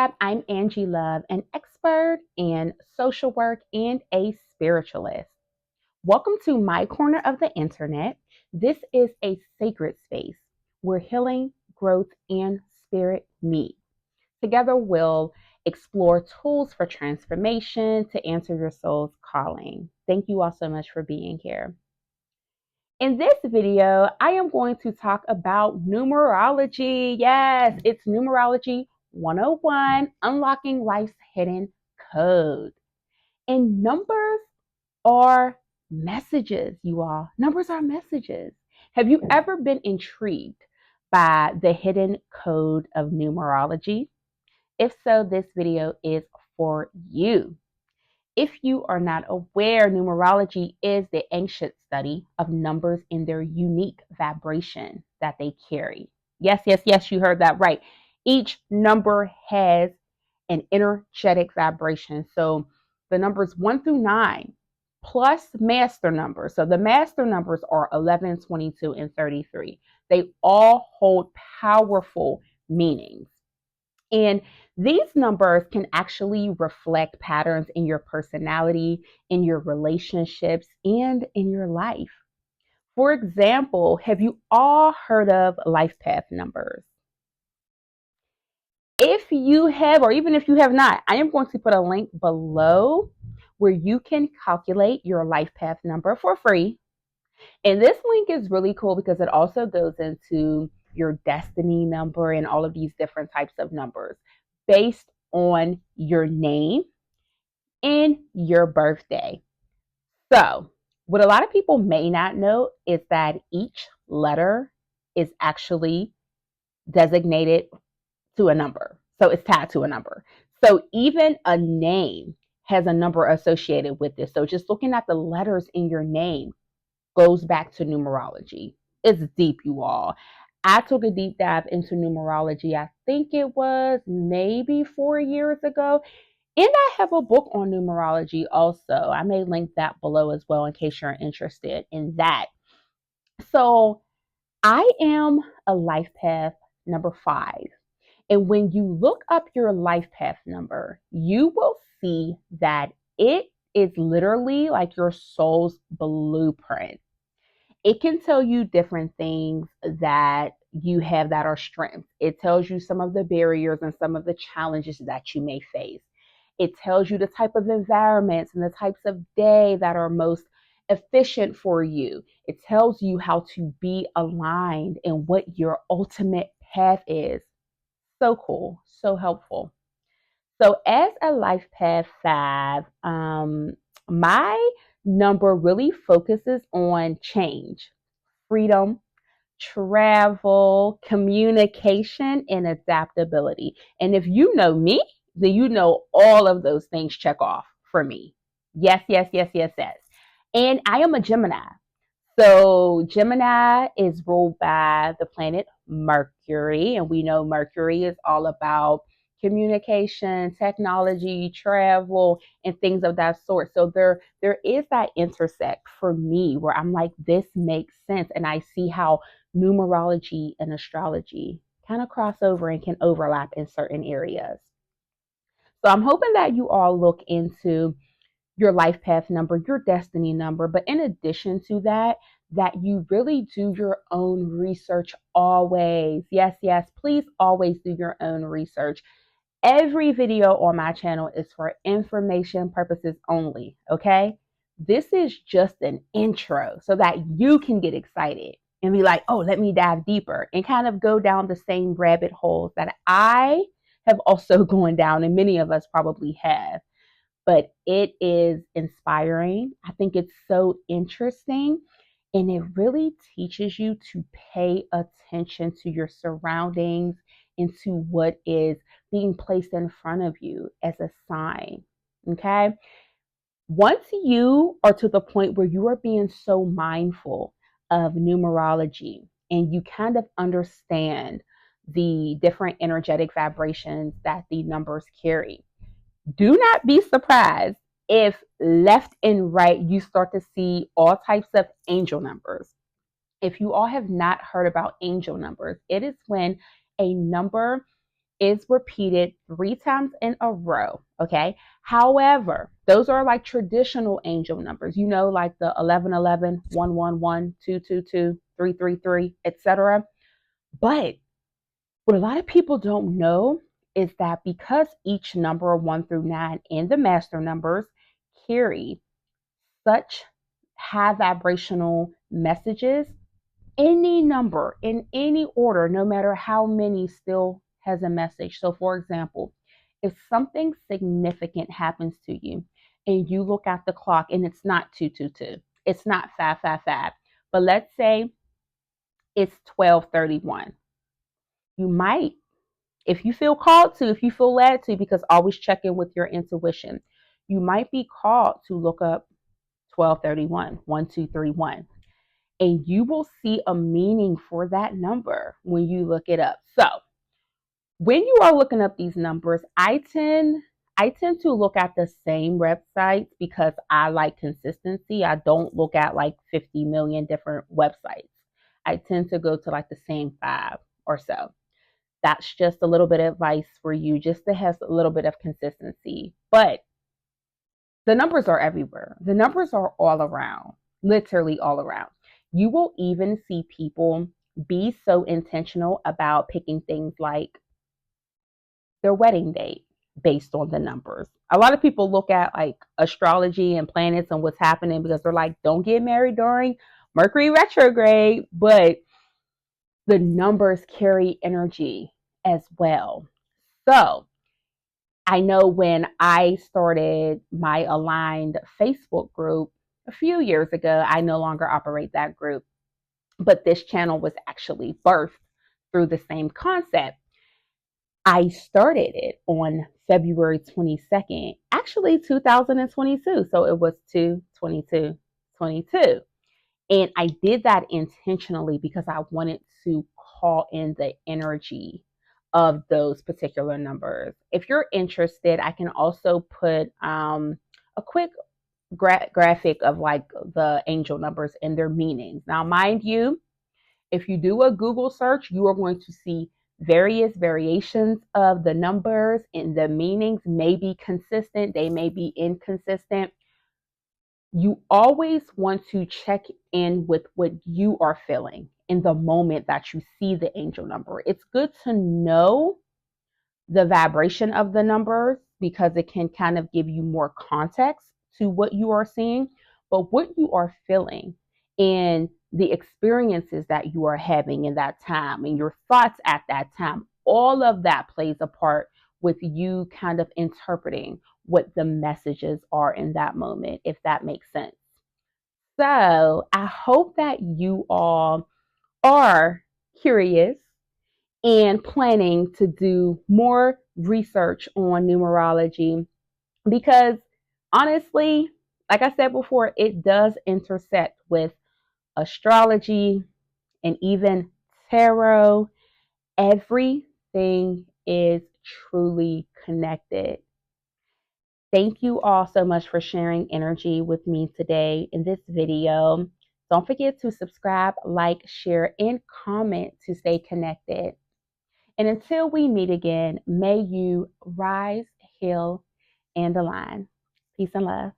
Fab. I'm Angie Love, an expert in social work and a spiritualist. Welcome to my corner of the internet. This is a sacred space where healing, growth, and spirit meet. Together, we'll explore tools for transformation to answer your soul's calling. Thank you all so much for being here. In this video, I am going to talk about numerology. Yes, it's Numerology 101, Unlocking Life's Hidden Code. And numbers are messages, you all. Numbers are messages. Have you ever been intrigued by the hidden code of numerology? If so, this video is for you. If you are not aware, numerology is the ancient study of numbers in their unique vibration that they carry. Yes, yes, yes, you heard that right. Each number has an energetic vibration. So the numbers 1 through 9 plus master numbers. So the master numbers are 11, 22, and 33. They all hold powerful meanings. And these numbers can actually reflect patterns in your personality, in your relationships, and in your life. For example, have you all heard of life path numbers? If you have, or even if you have not, I am going to put a link below where you can calculate your life path number for free. And this link is really cool because it also goes into your destiny number and all of these different types of numbers based on your name and your birthday. So, what a lot of people may not know is that each letter is actually designated to a number. So, it's tied to a number. So, even a name has a number associated with this. So, just looking at the letters in your name goes back to numerology. It's deep, you all. I took a deep dive into numerology. I think it was maybe 4 years ago. And I have a book on numerology also. I may link that below as well in case you're interested in that. So I am a life path number 5. And when you look up your life path number, you will see that it is literally like your soul's blueprint. It can tell you different things that you have that are strengths. It tells you some of the barriers and some of the challenges that you may face. It tells you the type of environments and the types of day that are most efficient for you. It tells you how to be aligned and what your ultimate path is. So cool, so helpful. So, as a life path 5, my number really focuses on change, freedom, travel, communication, and adaptability. And if you know me, then you know all of those things check off for me. Yes, yes, yes, yes, yes. And I am a Gemini. So Gemini is ruled by the planet Mercury, and we know Mercury is all about communication, technology, travel, and things of that sort. So there is that intersect for me where I'm like, this makes sense, and I see how numerology and astrology kind of cross over and can overlap in certain areas. So I'm hoping that you all look into your life path number, your destiny number. But in addition to that, that you really do your own research always. Yes, yes, please always do your own research. Every video on my channel is for information purposes only, okay? This is just an intro so that you can get excited and be like, oh, let me dive deeper and kind of go down the same rabbit holes that I have also gone down, and many of us probably have, but it is inspiring. I think it's so interesting, and it really teaches you to pay attention to your surroundings and to what is being placed in front of you as a sign. Okay. Once you are to the point where you are being so mindful of numerology and you kind of understand the different energetic vibrations that the numbers carry, do not be surprised if left and right you start to see all types of angel numbers. If you all have not heard about angel numbers, it is when a number is repeated 3 times in a row. Okay. However, those are like traditional angel numbers, like the 1111, 111, 222, 333, etc. But what a lot of people don't know is that because each number 1 through 9 and the master numbers carry such high vibrational messages, any number in any order, no matter how many, still has a message. So, for example, if something significant happens to you and you look at the clock and it's not 222, it's not 555, but let's say it's 12:31, you might, if you feel called to, if you feel led to, because always check in with your intuition, you might be called to look up 1231, 1231, and you will see a meaning for that number when you look it up. So when you are looking up these numbers, I tend to look at the same websites because I like consistency. I don't look at like 50 million different websites. I tend to go to like the same 5 or so. That's just a little bit of advice for you, just to have a little bit of consistency. But the numbers are everywhere. The numbers are all around, literally all around. You will even see people be so intentional about picking things like their wedding date based on the numbers. A lot of people look at like astrology and planets and what's happening because they're like, don't get married during Mercury retrograde, but the numbers carry energy as well. So, I know when I started my aligned Facebook group a few years ago, I no longer operate that group, but this channel was actually birthed through the same concept. I started it on February 22nd, actually 2022. So it was 2/22/22. And I did that intentionally because I wanted to call in the energy of those particular numbers. If you're interested, I can also put a quick graphic of like the angel numbers and their meanings. Now, mind you, if you do a Google search, you are going to see various variations of the numbers, and the meanings may be consistent, they may be inconsistent. You always want to check in with what you are feeling in the moment that you see the angel number. It's good to know the vibration of the numbers because it can kind of give you more context to what you are seeing, but what you are feeling and the experiences that you are having in that time and your thoughts at that time, all of that plays a part with you kind of interpreting what the messages are in that moment, if that makes sense. So I hope that you all are curious and planning to do more research on numerology because honestly, like I said before, it does intersect with astrology and even tarot. Everything is truly connected. Thank you all so much for sharing energy with me today in this video. Don't forget to subscribe, like, share, and comment to stay connected. And until we meet again, may you rise, heal, and align. Peace and love.